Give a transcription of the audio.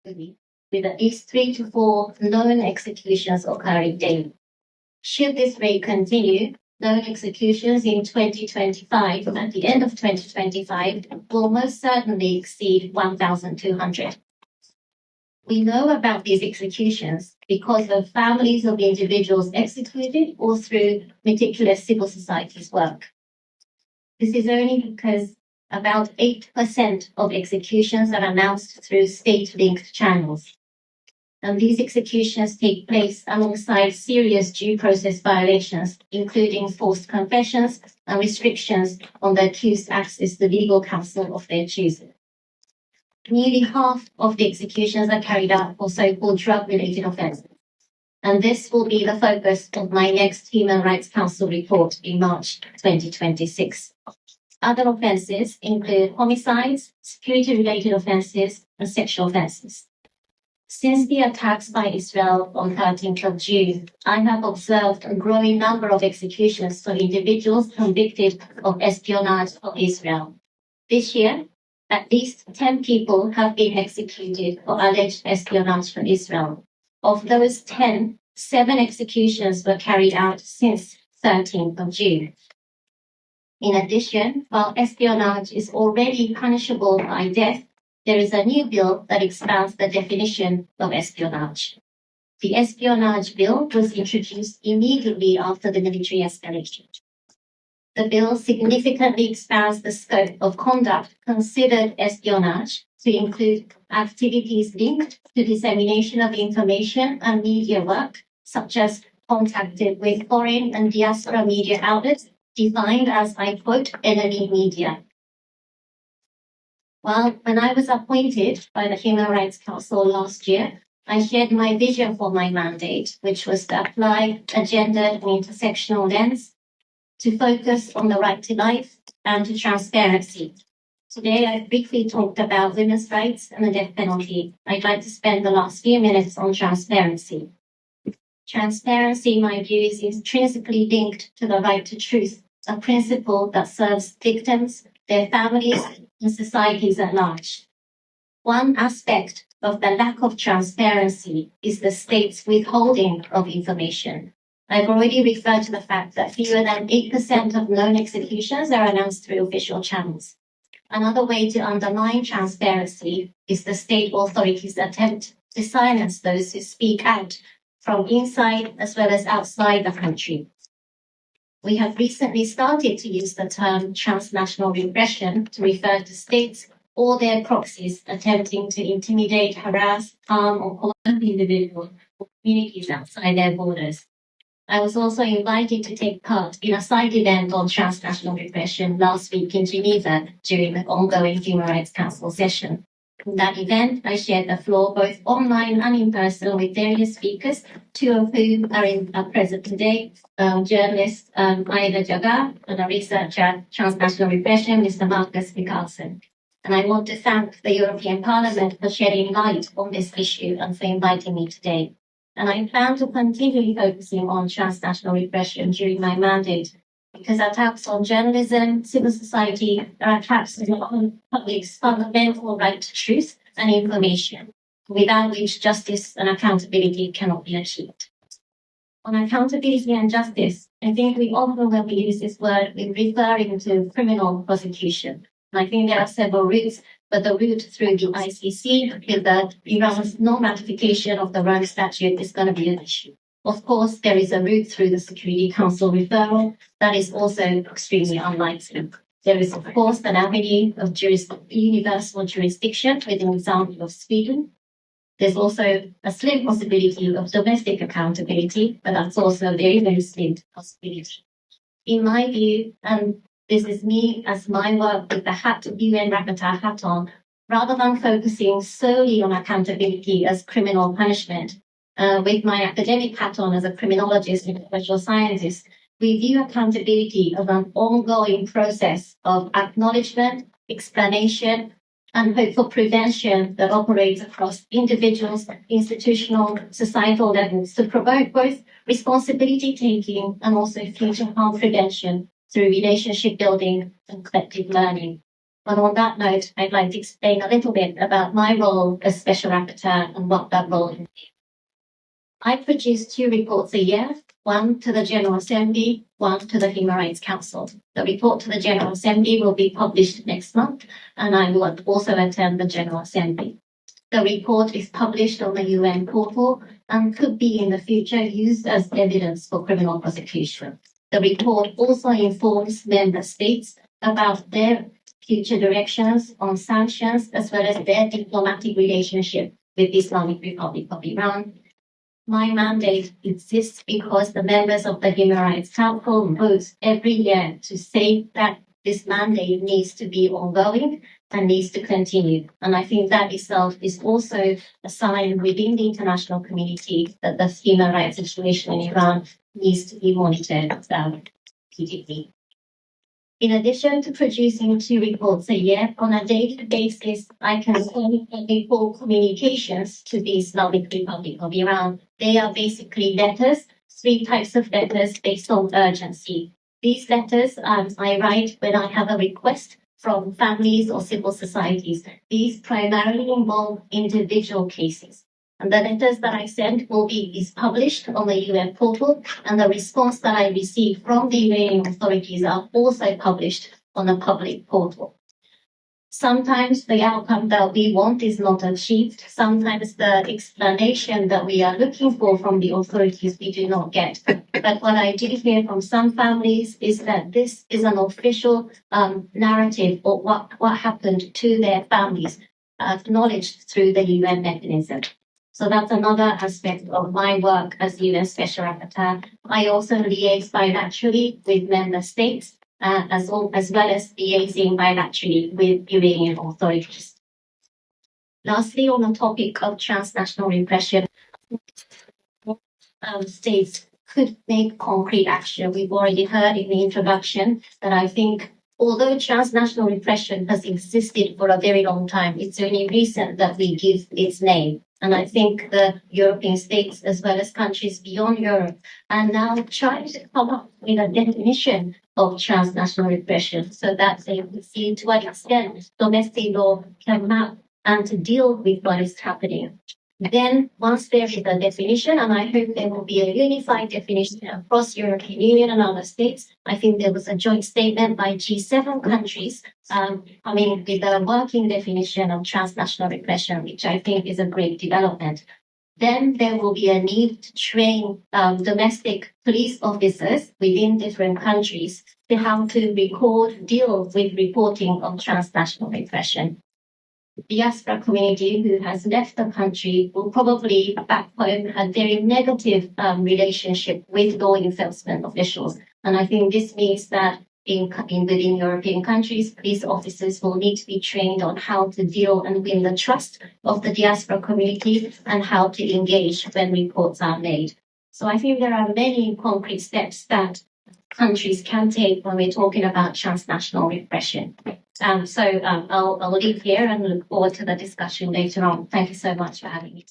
with at least 3 to 4 known executions occurring daily. Should this rate continue, known executions in 2025, at the end of 2025, will most certainly exceed 1,200. We know about these executions because of families of individuals executed or through meticulous civil society's work. This is only because about 8% of executions are announced through state-linked channels. And these executions take place alongside serious due process violations, including forced confessions and restrictions on the accused's access to legal counsel of their choosing. Nearly half of the executions are carried out for so-called drug-related offences. And this will be the focus of my next Human Rights Council report in March 2026. Other offences include homicides, security-related offences, and sexual offences. Since the attacks by Israel on 13th of June, I have observed a growing number of executions for individuals convicted of espionage of Israel. This year, at least 10 people have been executed for alleged espionage from Israel. Of those 10, 7 executions were carried out since 13th of June. In addition, while espionage is already punishable by death, there is a new bill that expands the definition of espionage. The espionage bill was introduced immediately after the military escalation. The bill significantly expands the scope of conduct considered espionage to include activities linked to dissemination of information and media work, such as contacted with foreign and diaspora media outlets, defined as, I quote, enemy media. Well, when I was appointed by the Human Rights Council last year, I shared my vision for my mandate, which was to apply a gendered and intersectional lens, to focus on the right to life and to transparency. Today, I've briefly talked about women's rights and the death penalty. I'd like to spend the last few minutes on transparency. Transparency, in my view, is intrinsically linked to the right to truth, a principle that serves victims, their families, and societies at large. One aspect of the lack of transparency is the state's withholding of information. I've already referred to the fact that fewer than 8% of known executions are announced through official channels. Another way to undermine transparency is the state authorities' attempt to silence those who speak out from inside as well as outside the country. We have recently started to use the term transnational repression to refer to states or their proxies attempting to intimidate, harass, harm, or harm individuals or communities outside their borders. I was also invited to take part in a side event on transnational repression last week in Geneva during the ongoing Human Rights Council session. In that event, I shared the floor both online and in person with various speakers, 2 of whom are present today, journalist Aida Jaga and a researcher, transnational repression, Mr. Marcus Mikkelsen. And I want to thank the European Parliament for shedding light on this issue and for inviting me today. And I plan to continue focusing on transnational repression during my mandate, because attacks on journalism, civil society, are attacks on the public's fundamental right to truth and information, without which justice and accountability cannot be achieved. On accountability and justice, I think we often, when we use this word, we're referring to criminal prosecution. And I think there are several routes, but the route through the ICC with the Iran's non-ratification of the Rome Statute is going to be an issue. Of course, there is a route through the Security Council referral that is also extremely unlikely. There is, of course, an avenue of universal jurisdiction with an example of Sweden. There's also a slim possibility of domestic accountability, but that's also a very, very slim possibility. In my view, and this is me as my work with the UN Rapporteur hat on, rather than focusing solely on accountability as criminal punishment, with my academic hat on as a criminologist and social scientist, we view accountability as an ongoing process of acknowledgement, explanation, and hope for prevention that operates across individuals, institutional, societal levels to promote both responsibility taking and also future harm prevention through relationship building and collective learning. But on that note, I'd like to explain a little bit about my role as Special Rapporteur and what that role entails. I produce 2 reports a year, one to the General Assembly, one to the Human Rights Council. The report to the General Assembly will be published next month, and I will also attend the General Assembly. The report is published on the UN portal and could be in the future used as evidence for criminal prosecution. The report also informs member states about their future directions on sanctions as well as their diplomatic relationship with the Islamic Republic of Iran. My mandate exists because the members of the Human Rights Council vote every year to say that this mandate needs to be ongoing and needs to continue. And I think that itself is also a sign within the international community that the human rights situation in Iran needs to be monitored repeatedly. In addition to producing 2 reports a year, on a daily basis, I can report communications to the Islamic Republic of Iran. They are basically letters, 3 types of letters based on urgency. These letters I write when I have a request from families or civil societies. These primarily involve individual cases. And the letters that I send is published on the UN portal, and the response that I receive from the Iranian authorities are also published on a public portal. Sometimes the outcome that we want is not achieved. Sometimes the explanation that we are looking for from the authorities we do not get. But what I do hear from some families is that this is an official narrative of what happened to their families, acknowledged through the UN mechanism. So that's another aspect of my work as UN Special Rapporteur. I also liaise bilaterally with member states, as well as liaising bilaterally with Iranian authorities. Lastly, on the topic of transnational repression, states could make concrete action. We've already heard in the introduction that I think although transnational repression has existed for a very long time, it's only recent that we give its name. And I think the European states, as well as countries beyond Europe, are now trying to come up with a definition of transnational repression so that they can see to what extent domestic law can map and to deal with what is happening. Then, once there is a definition, and I hope there will be a unified definition across European Union and other states, I think there was a joint statement by G7 countries coming with a working definition of transnational repression, which I think is a great development. Then there will be a need to train domestic police officers within different countries to how to deal with reporting of transnational repression. The diaspora community who has left the country will probably back home have very negative relationship with law enforcement officials. And I think this means that within European countries, police officers will need to be trained on how to deal and win the trust of the diaspora community and how to engage when reports are made. So I think there are many concrete steps that countries can take when we're talking about transnational repression. I'll leave here and look forward to the discussion later on. Thank you so much for having me.